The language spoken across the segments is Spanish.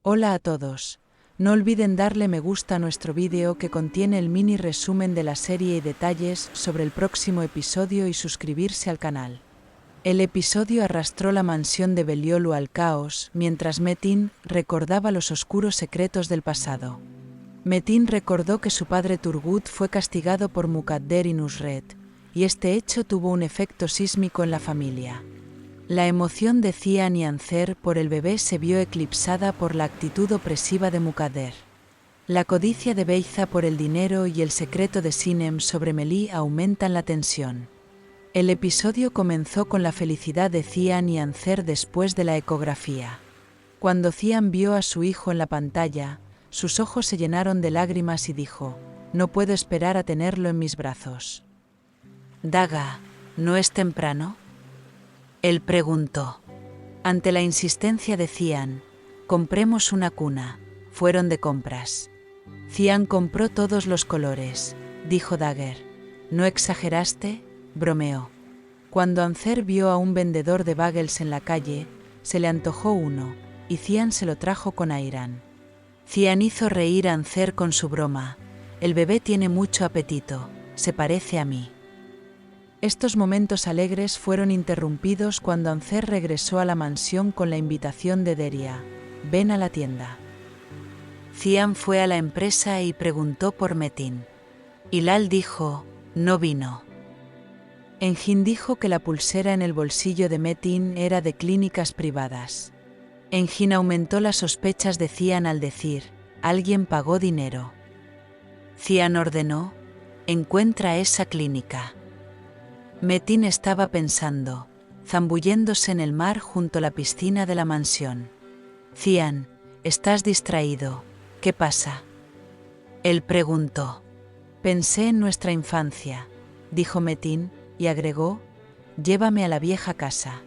Hola a todos. No olviden darle me gusta a nuestro vídeo que contiene el mini resumen de la serie y detalles sobre el próximo episodio y suscribirse al canal. El episodio arrastró la mansión de Beliolu al caos mientras Metin recordaba los oscuros secretos del pasado. Metin recordó que su padre Turgut fue castigado por Mukadder y Nusret, y este hecho tuvo un efecto sísmico en la familia. La emoción de Cihan y Ancer por el bebé se vio eclipsada por la actitud opresiva de Mukadder. La codicia de Beyza por el dinero y el secreto de Sinem sobre Melih aumentan la tensión. El episodio comenzó con la felicidad de Cihan y Ancer después de la ecografía. Cuando Cihan vio a su hijo en la pantalla, sus ojos se llenaron de lágrimas y dijo: «No puedo esperar a tenerlo en mis brazos». «Daga, ¿no es temprano?», él preguntó. Ante la insistencia de Cihan, «Compremos una cuna». Fueron de compras. «Cihan compró todos los colores», dijo Dagger. «¿No exageraste?», bromeó. Cuando Ancer vio a un vendedor de bagels en la calle, se le antojó uno, y Cihan se lo trajo con Ayran. Cihan hizo reír a Ancer con su broma: «El bebé tiene mucho apetito, se parece a mí». Estos momentos alegres fueron interrumpidos cuando Ancer regresó a la mansión con la invitación de Deria: «Ven a la tienda». Cihan fue a la empresa y preguntó por Metin. Hilal dijo: «No vino». Engin dijo que la pulsera en el bolsillo de Metin era de clínicas privadas. Engin aumentó las sospechas de Cihan al decir: «Alguien pagó dinero». Cihan ordenó: «Encuentra esa clínica». Metin estaba pensando, zambulléndose en el mar junto a la piscina de la mansión. «Cihan, estás distraído, ¿qué pasa?», él preguntó. «Pensé en nuestra infancia», dijo Metin, y agregó: «Llévame a la vieja casa».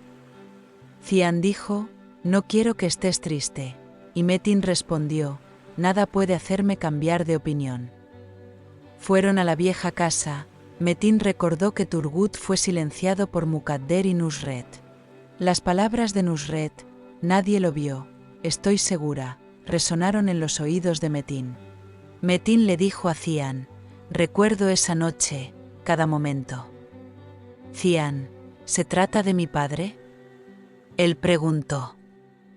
Cihan dijo: «No quiero que estés triste», y Metin respondió: «Nada puede hacerme cambiar de opinión». Fueron a la vieja casa. Metin recordó que Turgut fue silenciado por Mukadder y Nusret. Las palabras de Nusret: «Nadie lo vio, estoy segura», resonaron en los oídos de Metin. Metin le dijo a Cihan: «Recuerdo esa noche, cada momento». «Cihan, ¿se trata de mi padre?», él preguntó.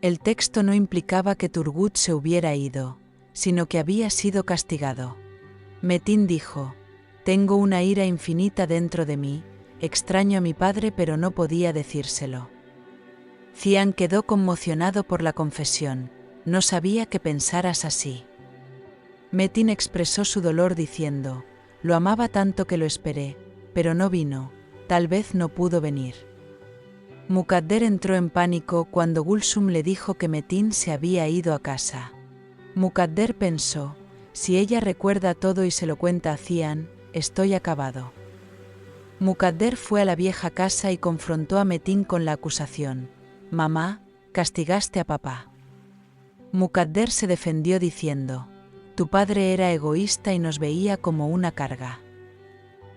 El texto no implicaba que Turgut se hubiera ido, sino que había sido castigado. Metin dijo: «Tengo una ira infinita dentro de mí, extraño a mi padre pero no podía decírselo». Cihan quedó conmocionado por la confesión: «No sabía que pensaras así». Metin expresó su dolor diciendo: «Lo amaba tanto que lo esperé, pero no vino, tal vez no pudo venir». Mukadder entró en pánico cuando Gulsum le dijo que Metin se había ido a casa. Mukadder pensó: «Si ella recuerda todo y se lo cuenta a Cihan, estoy acabado». Mukadder fue a la vieja casa y confrontó a Metin con la acusación: «Mamá, castigaste a papá». Mukadder se defendió diciendo: «Tu padre era egoísta y nos veía como una carga».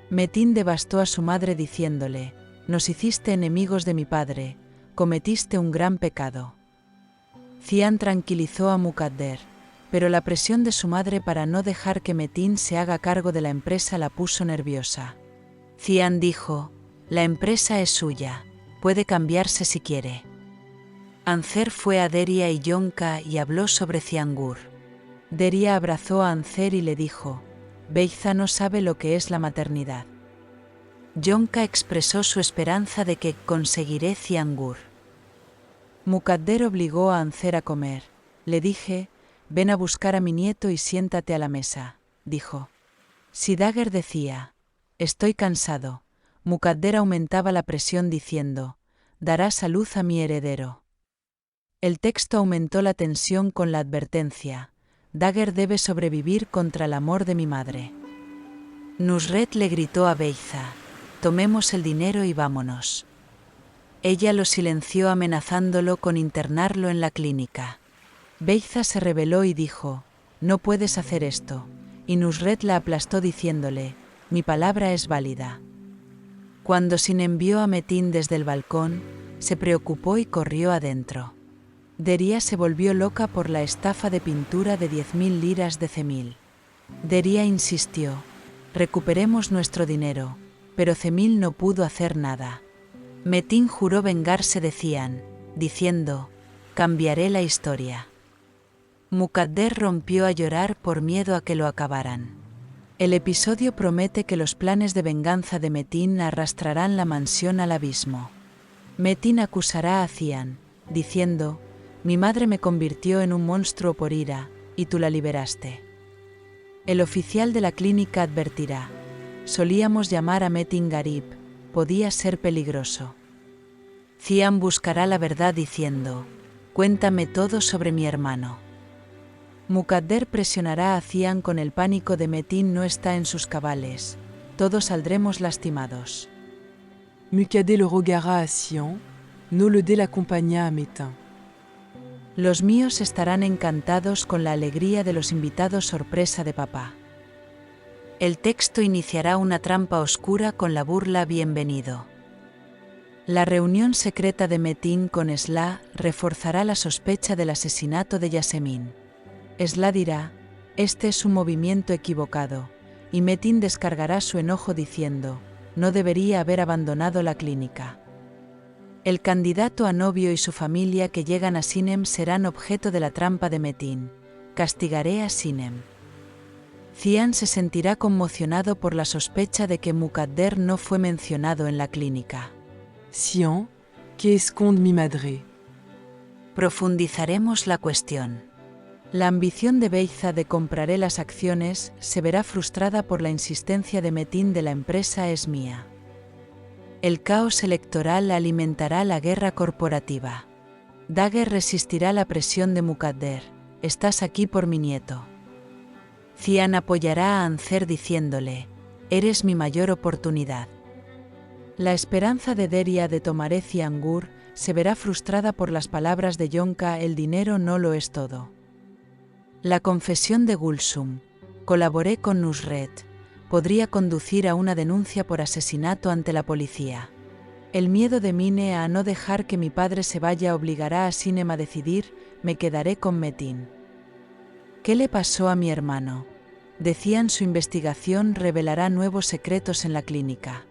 Metin devastó a su madre diciéndole: «Nos hiciste enemigos de mi padre, cometiste un gran pecado». Cihan tranquilizó a Mukadder, pero la presión de su madre para no dejar que Metin se haga cargo de la empresa la puso nerviosa. Cihan dijo: «La empresa es suya, puede cambiarse si quiere». Ancer fue a Deria y Yonka y habló sobre Ciangur. Deria abrazó a Ancer y le dijo: «Beyza no sabe lo que es la maternidad». Yonka expresó su esperanza de que conseguiré Ciangur. Mukadder obligó a Ancer a comer. Le dije: «Ven a buscar a mi nieto y siéntate a la mesa», dijo. Si Dagger decía: «Estoy cansado», Mukadder aumentaba la presión diciendo: «Darás a luz a mi heredero». El texto aumentó la tensión con la advertencia: «Dagger debe sobrevivir contra el amor de mi madre». Nusret le gritó a Beyza: «Tomemos el dinero y vámonos». Ella lo silenció amenazándolo con internarlo en la clínica. Beyza se rebeló y dijo: «No puedes hacer esto», y Nusret la aplastó diciéndole: «Mi palabra es válida». Cuando Sinem envió a Metin desde el balcón, se preocupó y corrió adentro. Deria se volvió loca por la estafa de pintura de 10.000 liras de Cemil. Deria insistió: recuperemos nuestro dinero, pero Cemil no pudo hacer nada. Metin juró vengarse de Cian, diciendo: cambiaré la historia. Mukadder rompió a llorar por miedo a que lo acabaran. El episodio promete que los planes de venganza de Metin arrastrarán la mansión al abismo. Metin acusará a Cian, diciendo: mi madre me convirtió en un monstruo por ira, y tú la liberaste. El oficial de la clínica advertirá: solíamos llamar a Metin Garib, podía ser peligroso. Cian buscará la verdad diciendo: cuéntame todo sobre mi hermano. Mukadder presionará a Cian con el pánico de Metin no está en sus cabales. Todos saldremos lastimados. Mukadder le rogara a Cian, Nolde l'accompagna a Metin. Los míos estarán encantados con la alegría de los invitados sorpresa de papá. El texto iniciará una trampa oscura con la burla bienvenido. La reunión secreta de Metin con Esla reforzará la sospecha del asesinato de Yasemin. Esla dirá: este es un movimiento equivocado, y Metin descargará su enojo diciendo: no debería haber abandonado la clínica. El candidato a novio y su familia que llegan a Sinem serán objeto de la trampa de Metin. Castigaré a Sinem. Cian se sentirá conmocionado por la sospecha de que Mukadder no fue mencionado en la clínica. Cian, que esconde mi madre. Profundizaremos la cuestión. La ambición de Beiza de compraré las acciones se verá frustrada por la insistencia de Metin de la empresa es mía. El caos electoral alimentará la guerra corporativa. Dagger resistirá la presión de Mukadder: estás aquí por mi nieto. Cian apoyará a Ancer diciéndole: eres mi mayor oportunidad. La esperanza de Deria de Tomaré Ciangur se verá frustrada por las palabras de Yonka: el dinero no lo es todo. La confesión de Gulsum: colaboré con Nusret, podría conducir a una denuncia por asesinato ante la policía. El miedo de Mine a no dejar que mi padre se vaya obligará a Sinem a decidir: me quedaré con Metin. ¿Qué le pasó a mi hermano? Decían su investigación revelará nuevos secretos en la clínica.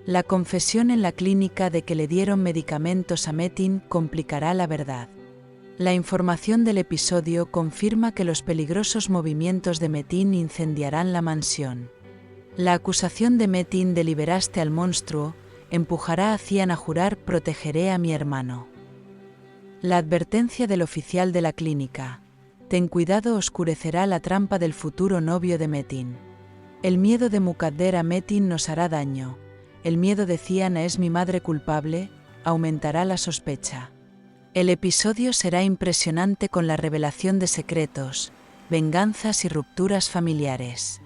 La confesión en la clínica de que le dieron medicamentos a Metin complicará la verdad. La información del episodio confirma que los peligrosos movimientos de Metin incendiarán la mansión. La acusación de Metin de liberaste al monstruo empujará a Cian a jurar: protegeré a mi hermano. La advertencia del oficial de la clínica: ten cuidado, oscurecerá la trampa del futuro novio de Metin. El miedo de Mukadder a Metin nos hará daño. El miedo de Cian a es mi madre culpable aumentará la sospecha. El episodio será impresionante con la revelación de secretos, venganzas y rupturas familiares.